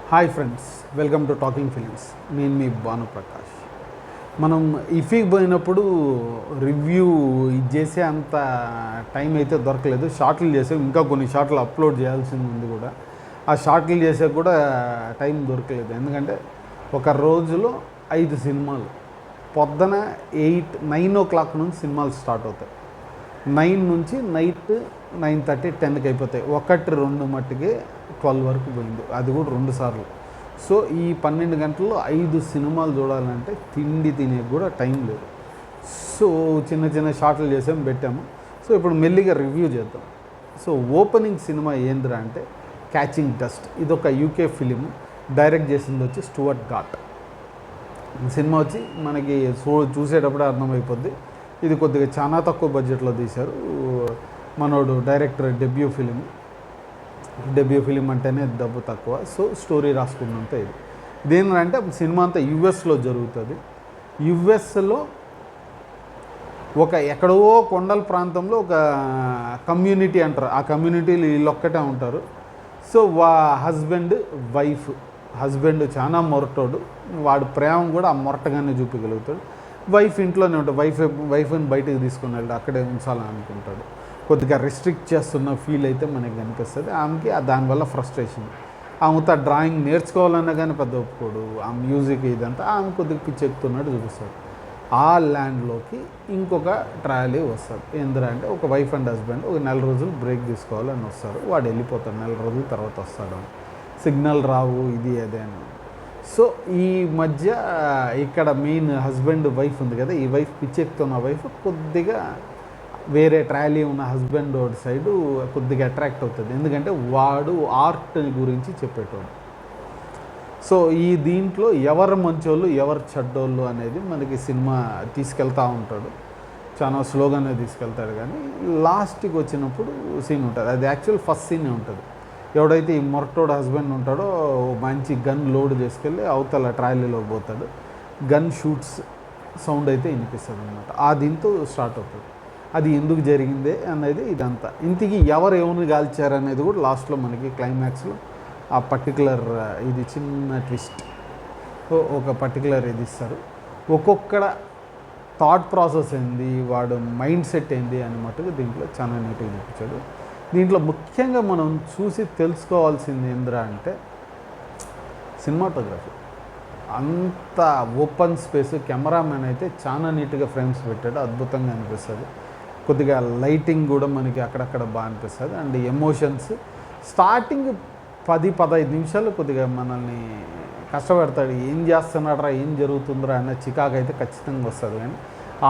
Hi friends, welcome to talking films. నేను మీ భానుప్రకాష్. మనం ఇఫీకి పోయినప్పుడు రివ్యూ ఇది చేసే అంత టైం అయితే దొరకలేదు. షార్ట్లు చేసాం, ఇంకా కొన్ని షార్ట్లు అప్లోడ్ చేయాల్సింది ఉంది కూడా. ఆ షార్ట్లు చేసే కూడా టైం దొరకలేదు. ఎందుకంటే ఒక రోజులో 5 సినిమాలు, పొద్దున 9 o'clock నుంచి సినిమాలు స్టార్ట్ అవుతాయి. 9 నుంచి నైట్ 9:30, 10కి అయిపోతాయి. 1-2 మట్టుకే 12 వరకు పోయింది, అది కూడా 2 సార్లు. సో ఈ 12 గంటల్లో 5 సినిమాలు చూడాలంటే తిండి తినే కూడా టైం లేదు. సో చిన్న చిన్న షార్ట్లు చేసాము, పెట్టాము. సో ఇప్పుడు మెల్లిగా రివ్యూ చేద్దాం. సో ఓపెనింగ్ సినిమా ఏందిరా అంటే క్యాచింగ్ డస్ట్. ఇది ఒక యూకే ఫిలిం, డైరెక్ట్ చేసింది వచ్చి స్టూవర్ట్ గాట్. సినిమా వచ్చి మనకి చూసేటప్పుడే అర్థమైపోద్ది. ఇది కొద్దిగా చాలా తక్కువ బడ్జెట్లో తీశారు. మనోడు డైరెక్టర్ డెబ్యూ ఫిలిం అంటేనే డబ్బు తక్కువ. సో స్టోరీ రాసుకున్నంత ఇది ఏంటంటే సినిమా అంతా యుఎస్లో జరుగుతుంది. యుఎస్లో ఒక ఎక్కడో కొండల ప్రాంతంలో ఒక కమ్యూనిటీ అంటారు. ఆ కమ్యూనిటీలు వీళ్ళొక్కటే ఉంటారు. సో హస్బెండ్ చాలా మొరటోడు. వాడు ప్రేమ కూడా ఆ మొరటగానే చూపించగలుగుతాడు. వైఫ్ ఇంట్లోనే ఉంటుంది. వైఫ్ని బయటకు తీసుకుని వెళ్ళి అక్కడే ఉంచాలని అనుకుంటాడు. కొద్దిగా రెస్ట్రిక్ట్ చేస్తున్న ఫీల్ అయితే మనకి కనిపిస్తుంది. ఆమెకి దానివల్ల ఫ్రస్ట్రేషన్. ఆమెతో డ్రాయింగ్ నేర్చుకోవాలన్నా కానీ పెద్ద ఒప్పుకోడు. ఆ మ్యూజిక్ ఇదంతా ఆమె కొద్దిగా పిచ్చెక్కుతున్నట్టు చూపిస్తాడు. ఆ ల్యాండ్లోకి ఇంకొక ట్రాలీ వస్తుంది. ఏంటంటే ఒక వైఫ్ అండ్ హస్బెండ్ ఒక 4 రోజులు బ్రేక్ తీసుకోవాలని వస్తారు. వాడు వెళ్ళిపోతాడు. 4 రోజుల తర్వాత వస్తాడు. సిగ్నల్ రావు, ఇది అదేనా. సో ఈ మధ్య ఇక్కడ మెయిన్ హస్బెండ్ వైఫ్ ఉంది కదా, ఈ వైఫ్ పిచ్చెక్కుతున్న వైఫ్ కొద్దిగా వేరే ట్రాలీ ఉన్న హస్బెండ్ సైడు కొద్దిగా అట్రాక్ట్ అవుతుంది. ఎందుకంటే వాడు ఆర్ట్ గురించి చెప్పేటోడు. సో దీంట్లో ఎవరు మంచోళ్ళు ఎవరు చెడ్డోళ్ళు అనేది మనకి సినిమా తీసుకెళ్తూ ఉంటాడు. చాలా స్లోగానే తీసుకెళ్తాడు. కానీ లాస్ట్కి వచ్చినప్పుడు సీన్ ఉంటుంది. అది యాక్చువల్ ఫస్ట్ సీనే ఉంటుంది. ఎవడైతే ఈ మొరటోడు హస్బెండ్ ఉంటాడో మంచి గన్ లోడ్ చేసుకెళ్ళి అవతల ట్రాలీలోకి పోతాడు. గన్ షూట్స్ సౌండ్ అయితే వినిపిస్తుంది అనమాట. దీంతో స్టార్ట్ అవుతుంది. అది ఎందుకు జరిగిందే అనేది ఇదంతా. ఇంటికి ఎవరిని కాల్చారనేది కూడా లాస్ట్లో మనకి క్లైమాక్స్లో ఆ పర్టికులర్ ఇది చిన్న ట్విస్ట్, ఒక పర్టికులర్ ఇది ఇస్తారు. ఒక్కొక్కడ థాట్ ప్రాసెస్ ఏంది, వాడు మైండ్ సెట్ ఏంది అని మట్టుకు దీంట్లో చాలా నీట్గా చూపించాడు. దీంట్లో ముఖ్యంగా మనం చూసి తెలుసుకోవాల్సింది ఏంద్రా అంటే సినిమాటోగ్రఫీ. అంత ఓపెన్ స్పేస్, కెమెరామెన్ అయితే చాలా నీట్గా ఫ్రేమ్స్ పెట్టాడు. అద్భుతంగా అనిపిస్తుంది. కొద్దిగా లైటింగ్ కూడా మనకి అక్కడక్కడ బాగా అనిపిస్తుంది. అండ్ ఎమోషన్స్ స్టార్టింగ్ 10-15 నిమిషాలు కొద్దిగా మనల్ని కష్టపెడతాడు. ఏం చేస్తున్నాడరా, ఏం జరుగుతుందిరా అన్న చికాకు అయితే ఖచ్చితంగా వస్తుంది. కానీ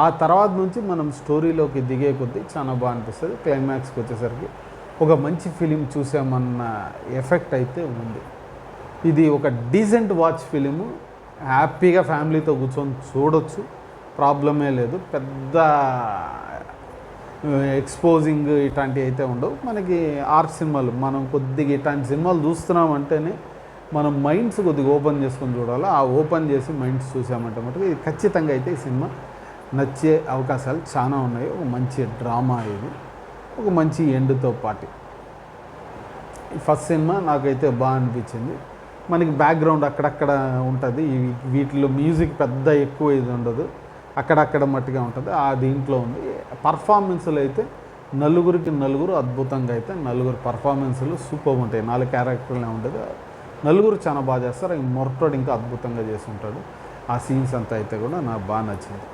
ఆ తర్వాత నుంచి మనం స్టోరీలోకి దిగే కొద్దీ చాలా బాగా అనిపిస్తుంది. క్లైమాక్స్కి వచ్చేసరికి ఒక మంచి ఫిలిం చూసామన్న ఎఫెక్ట్ అయితే ఉంది. ఇది ఒక డీసెంట్ వాచ్ ఫిలిము. హ్యాపీగా ఫ్యామిలీతో కూర్చొని చూడొచ్చు, ప్రాబ్లమే లేదు. పెద్ద ఎక్స్పోజింగ్ ఇట్లాంటివి అయితే ఉండవు. మనకి ఆర్ట్ సినిమాలు మనం కొద్దిగా ఇట్లాంటి సినిమాలు చూస్తున్నామంటేనే మనం మైండ్స్ కొద్దిగా ఓపెన్ చేసుకొని చూడాలి. ఆ ఓపెన్ చేసి మైండ్స్ చూసామంటే మటుకు ఇది ఖచ్చితంగా అయితే ఈ సినిమా నచ్చే అవకాశాలు చాలా ఉన్నాయి. ఒక మంచి డ్రామా ఇది, ఒక మంచి ఎండ్తో పాటు. ఫస్ట్ సినిమా నాకైతే బాగా అనిపించింది. మనకి బ్యాక్గ్రౌండ్ అక్కడక్కడ ఉంటుంది. వీటిలో మ్యూజిక్ పెద్ద ఎక్కువ ఇది ఉండదు, అక్కడక్కడ మట్టుగా ఉంటుంది. దీంట్లో ఉంది. పర్ఫార్మెన్స్లు అయితే నలుగురు అద్భుతంగా అయితే 4 పర్ఫార్మెన్స్లు సూపర్ ఉంటాయి. 4 క్యారెక్టర్లే ఉంటుంది. 4 చాలా బాగా చేస్తారు. మొరటోడు ఇంకా అద్భుతంగా చేసి ఉంటాడు. ఆ సీన్స్ అంతా అయితే కూడా నాకు బాగా నచ్చింది.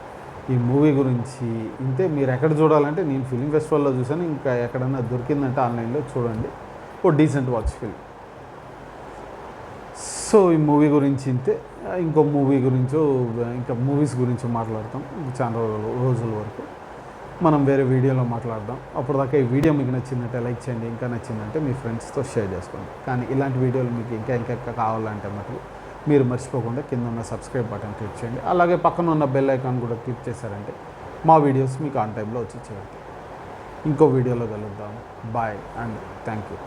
ఈ మూవీ గురించి ఇంతే. మీరు ఎక్కడ చూడాలంటే నేను ఫిలిం ఫెస్టివల్లో చూసాను. ఇంకా ఎక్కడైనా దొరికిందంటే ఆన్లైన్లో చూడండి. ఓ డీసెంట్ వాచ్ ఫిల్మ్. సో ఈ మూవీ గురించి ఇంతే. ఇంకో మూవీ గురించో ఇంకా మూవీస్ గురించి మాట్లాడతాం చాలా రోజుల వరకు. మనం వేరే వీడియోలో మాట్లాడదాం. అప్పటిదాకా ఈ వీడియో మీకు నచ్చిందంటే లైక్ చేయండి. ఇంకా నచ్చిందంటే మీ ఫ్రెండ్స్తో షేర్ చేసుకోండి. కానీ ఇలాంటి వీడియోలు మీకు ఇంకా కావాలంటే మటుకు మీరు మర్చిపోకుండా కింద ఉన్న సబ్స్క్రైబ్ బటన్ క్లిక్ చేయండి. అలాగే పక్కన ఉన్న బెల్ ఐకాన్ కూడా క్లిక్ చేశారంటే మా వీడియోస్ మీకు ఆన్ టైంలో వచ్చి చేరుతాయి. ఇంకో వీడియోలో కలుద్దాం. Bye and thank you.